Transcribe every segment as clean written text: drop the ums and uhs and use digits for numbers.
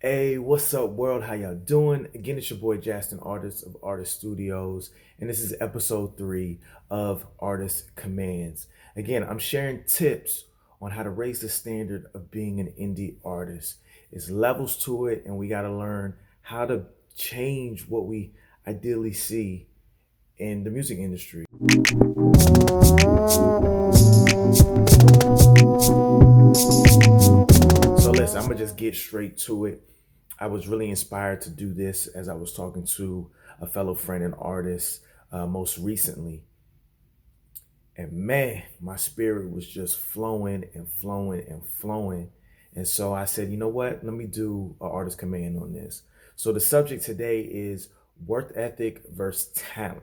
Hey, what's up, world? How y'all doing? Again, it's your boy JASTIN, artist of Artis Studios, and this is episode 3 of Artist Commands. Again, I'm sharing tips on how to raise the standard of being an indie artist. It's levels to it, and we got to learn how to change what we ideally see in the music industry. So listen, I'm gonna just get straight to it. I was really inspired to do this as I was talking to a fellow friend and artist most recently. And man, my spirit was just flowing and flowing and flowing. And so I said, you know what? Let me do an artist command on this. So the subject today is work ethic versus talent.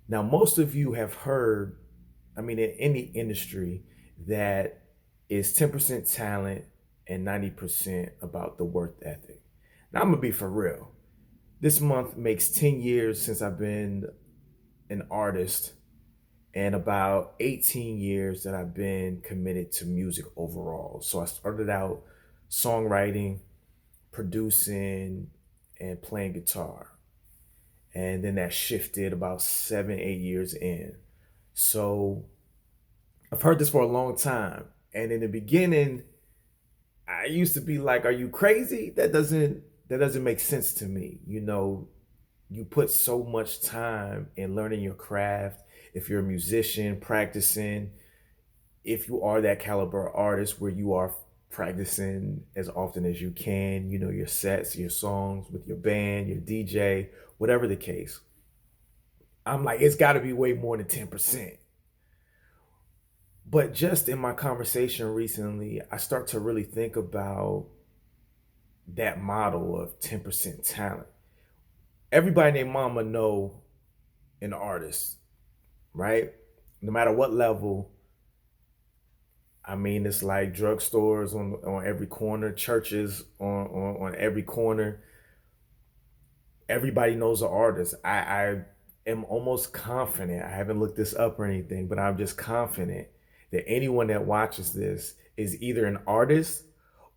Now, most of you have heard, in any industry, that is 10% talent and 90% about the work ethic. Now, I'm going to be for real. This month makes 10 years since I've been an artist and about 18 years that I've been committed to music overall. So I started out songwriting, producing, and playing guitar. And then that shifted about 7, 8 years in. So I've heard this for a long time. And in the beginning, I used to be like, are you crazy? That doesn't make sense to me. You put so much time in learning your craft. If you're a musician, practicing, if you are that caliber artist where you are practicing as often as you can, your sets, your songs with your band, your DJ, whatever the case. I'm like, it's got to be way more than 10%. But just in my conversation recently, I start to really think about that model of 10% talent. Everybody named mama know an artist, right? No matter what level. It's like drugstores on every corner, churches on every corner. Everybody knows an artist. I am almost confident. I haven't looked this up or anything, but I'm just confident that anyone that watches this is either an artist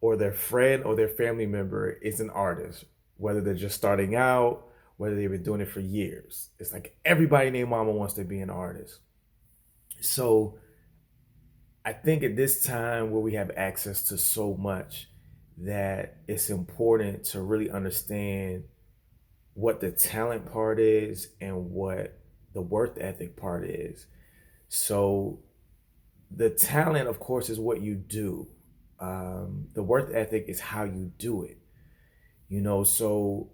or their friend or their family member is an artist, whether they're just starting out, whether they've been doing it for years. It's like everybody named mama wants to be an artist. So I think at this time where we have access to so much, that it's important to really understand what the talent part is and what the work ethic part is. So the talent, of course, is what you do. The work ethic is how you do it. So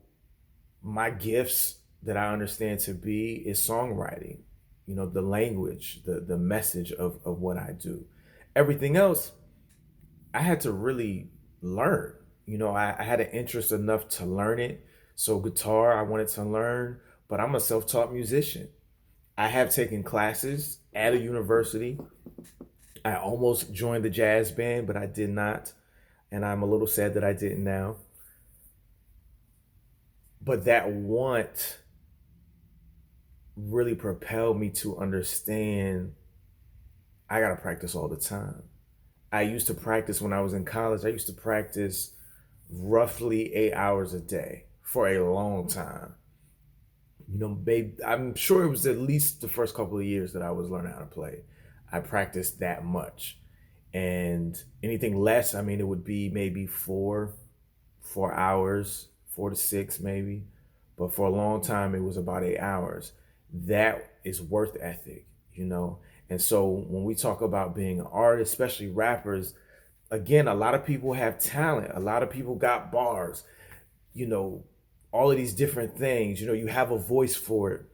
my gifts that I understand to be is songwriting, the language, the message of what I do. Everything else, I had to really learn. I had an interest enough to learn it. So guitar, I wanted to learn, but I'm a self-taught musician. I have taken classes at a university. I almost joined the jazz band, but I did not. And I'm a little sad that I didn't now. But that want really propelled me to understand I got to practice all the time. I used to practice when I was in college. I used to practice roughly 8 hours a day for a long time. Babe, I'm sure it was at least the first couple of years that I was learning how to play. I practiced that much. And anything less, it would be maybe 4 hours, 4 to 6 maybe. But for a long time, it was about 8 hours. That is work ethic, And so when we talk about being an artist, especially rappers, again, a lot of people have talent. A lot of people got bars, you know, all of these different things. You have a voice for it.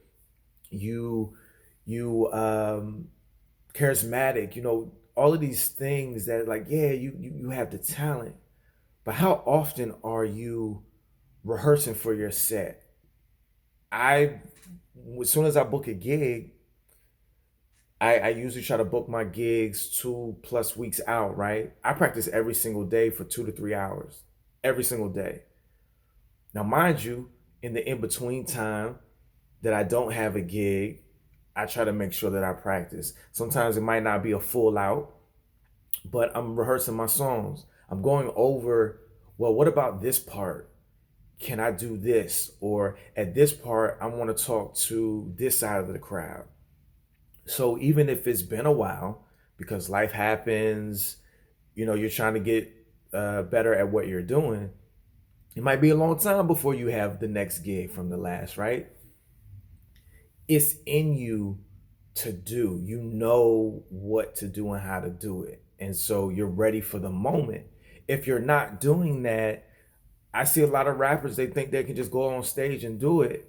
You charismatic, all of these things that like, yeah, you have the talent. But how often are you rehearsing for your set? As soon as I book a gig, I usually try to book my gigs 2+ weeks out, right? I practice every single day for 2 to 3 hours, every single day. Now, mind you, in the in-between time that I don't have a gig, I try to make sure that I practice. Sometimes it might not be a full out, but I'm rehearsing my songs. I'm going over Well, what about this part? Can I do this? Or at this part, I want to talk to this side of the crowd. So even if it's been a while, because life happens, you're trying to get better at what you're doing, it might be a long time before you have the next gig from the last, right? It's in you to do. You know what to do and how to do it. And so you're ready for the moment. If you're not doing that, I see a lot of rappers, they think they can just go on stage and do it.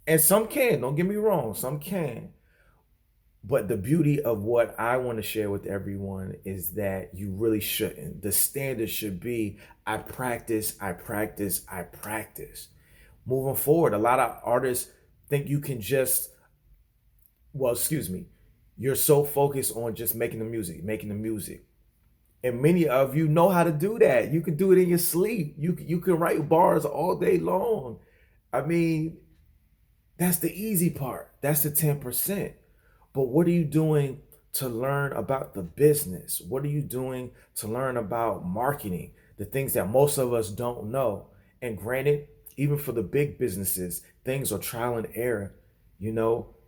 And some can, don't get me wrong, some can. But the beauty of what I want to share with everyone is that you really shouldn't. The standard should be I practice, I practice, I practice. Moving forward, a lot of artists think you can just, well, excuse me, you're so focused on just making the music, making the music. And many of you know how to do that. You can do it in your sleep. You can write bars all day long. I mean, that's the easy part. That's the 10%. But what are you doing to learn about the business? What are you doing to learn about marketing? The things that most of us don't know. And granted, even for the big businesses, things are trial and error.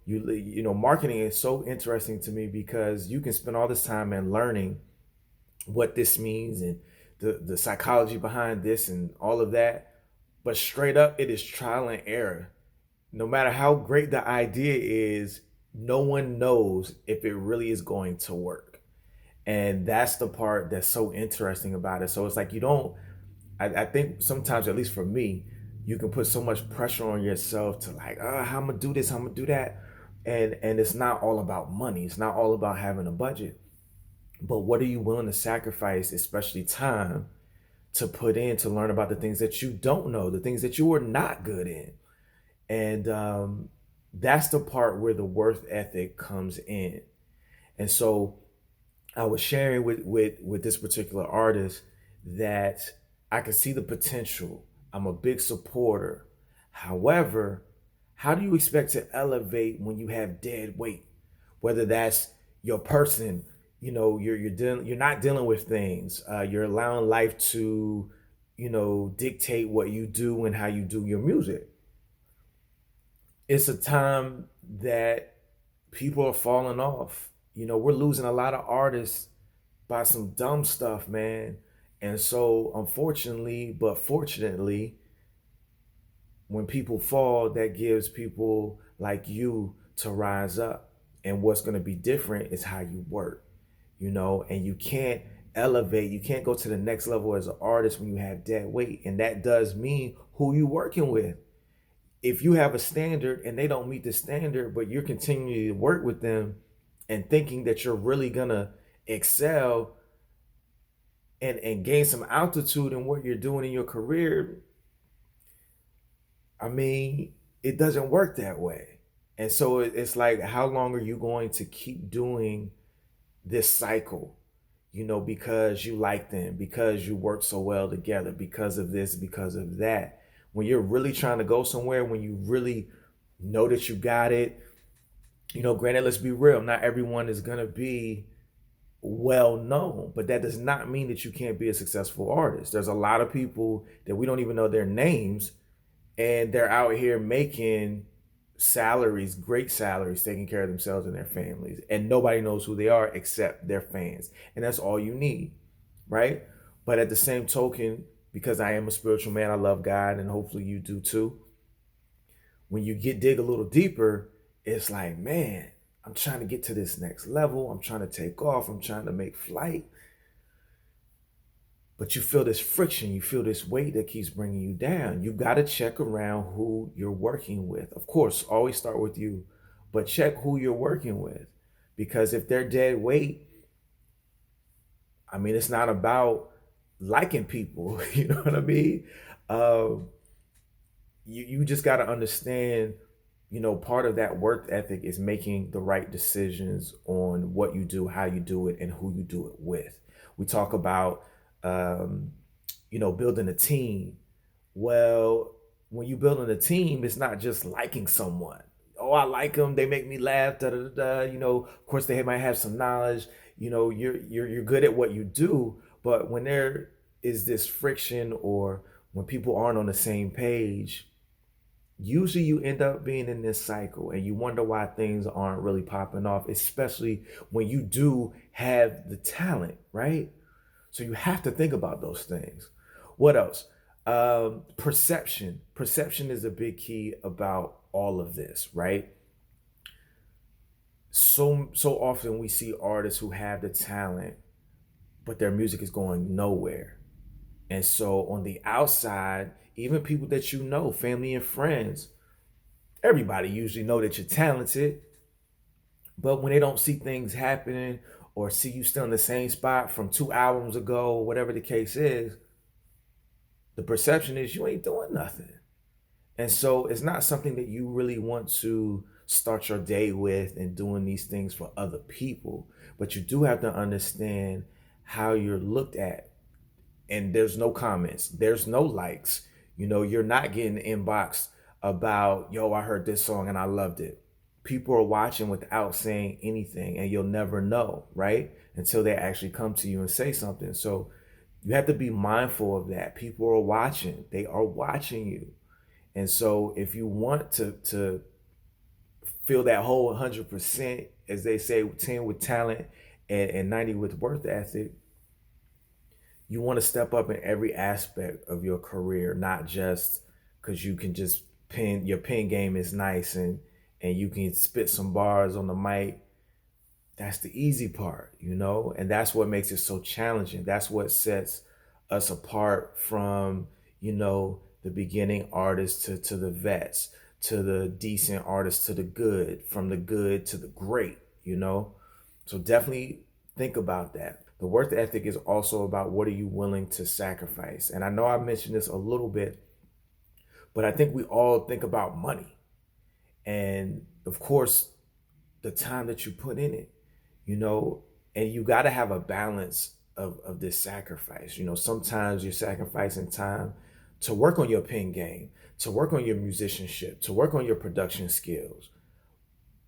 Marketing is so interesting to me because you can spend all this time in learning what this means and the psychology behind this and all of that. But straight up, it is trial and error. No matter how great the idea is, no one knows if it really is going to work. And that's the part that's so interesting about it. So it's like you don't, I think sometimes, at least for me, you can put so much pressure on yourself to like, how I'm gonna do this, how I'm gonna do that. And it's not all about money. It's not all about having a budget. But what are you willing to sacrifice, especially time, to put in to learn about the things that you don't know, the things that you are not good in? And that's the part where the worth ethic comes in. And so I was sharing with this particular artist that I can see the potential. I'm a big supporter. However, how do you expect to elevate when you have dead weight? Whether that's your person, you're not dealing with things. You're allowing life to, dictate what you do and how you do your music. It's a time that people are falling off. We're losing a lot of artists by some dumb stuff, man. And so, unfortunately, but fortunately, when people fall, that gives people like you to rise up. And what's going to be different is how you work, and you can't elevate, you can't go to the next level as an artist when you have dead weight. And that does mean who you working with. If you have a standard and they don't meet the standard, but you're continuing to work with them and thinking that you're really gonna excel and gain some altitude in what you're doing in your career, I mean, it doesn't work that way. And so it's like, how long are you going to keep doing this cycle? Because you like them, because you work so well together, because of this, because of that. When you're really trying to go somewhere, when you really know that you got it, granted, let's be real, not everyone is going to be well known, but that does not mean that you can't be a successful artist. There's a lot of people that we don't even know their names, and they're out here making salaries, great salaries, taking care of themselves and their families, and nobody knows who they are except their fans. And that's all you need, right? But at the same token, because I am a spiritual man, I love God, and hopefully you do too. When you dig a little deeper, it's like, man, I'm trying to get to this next level. I'm trying to take off. I'm trying to make flight. But you feel this friction. You feel this weight that keeps bringing you down. You got to check around who you're working with. Of course, always start with you, but check who you're working with. Because if they're dead weight, I mean, it's not about liking people. You know what I mean? You just got to understand, part of that work ethic is making the right decisions on what you do, how you do it, and who you do it with. We talk about, building a team. Well, when you're building a team, it's not just liking someone. Oh, I like them. They make me laugh. Da da da. Of course, they might have some knowledge. You're good at what you do, but when they're is this friction, or when people aren't on the same page, usually you end up being in this cycle and you wonder why things aren't really popping off, especially when you do have the talent, right? So you have to think about those things. What else? Perception. Perception is a big key about all of this, right? So often we see artists who have the talent, but their music is going nowhere. And so on the outside, even people that you know, family and friends, everybody usually know that you're talented, but when they don't see things happening or see you still in the same spot from 2 albums ago, whatever the case is, the perception is you ain't doing nothing. And so it's not something that you really want to start your day with and doing these things for other people. But you do have to understand how you're looked at. And there's no comments, there's no likes. You're not getting inboxed about, yo, I heard this song and I loved it. People are watching without saying anything, and you'll never know, right? Until they actually come to you and say something. So you have to be mindful of that. People are watching, they are watching you. And so if you want to feel that whole 100%, as they say, 10 with talent and 90 with work ethic, you want to step up in every aspect of your career, not just because you can just your pen game is nice and you can spit some bars on the mic. That's the easy part, and that's what makes it so challenging. That's what sets us apart from, the beginning artists to the vets, to the decent artists, to the good, from the good to the great. So definitely think about that. The work ethic is also about what are you willing to sacrifice. And I know I mentioned this a little bit, but I think we all think about money. And of course, the time that you put in it, and you got to have a balance of this sacrifice. Sometimes you're sacrificing time to work on your pen game, to work on your musicianship, to work on your production skills.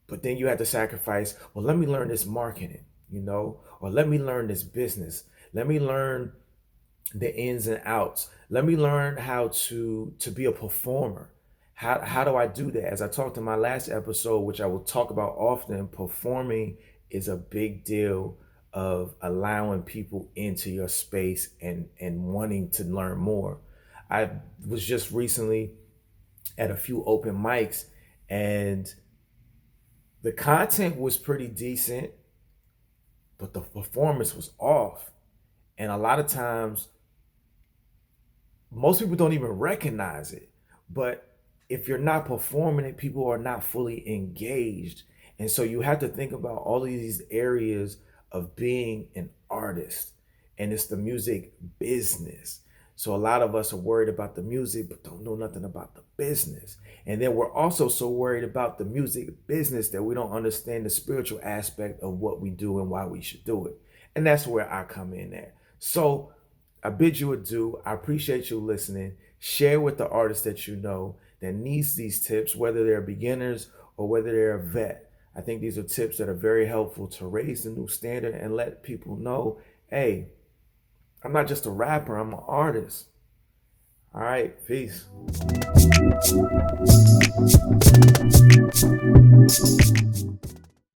But then you have to sacrifice, well, let me learn this marketing, or let me learn this business. Let me learn the ins and outs. Let me learn how to be a performer. How do I do that? As I talked in my last episode, which I will talk about often, performing is a big deal of allowing people into your space and wanting to learn more. I was just recently at a few open mics, and the content was pretty decent, but the performance was off. And a lot of times, most people don't even recognize it. But if you're not performing it, people are not fully engaged. And so you have to think about all of these areas of being an artist. And it's the music business. So a lot of us are worried about the music, but don't know nothing about the business. And then we're also so worried about the music business that we don't understand the spiritual aspect of what we do and why we should do it. And that's where I come in at. So I bid you adieu. I appreciate you listening. Share with the artists that you know that needs these tips, whether they're beginners or whether they're a vet. I think these are tips that are very helpful to raise the new standard and let people know, hey, I'm not just a rapper, I'm an artist. All right, peace.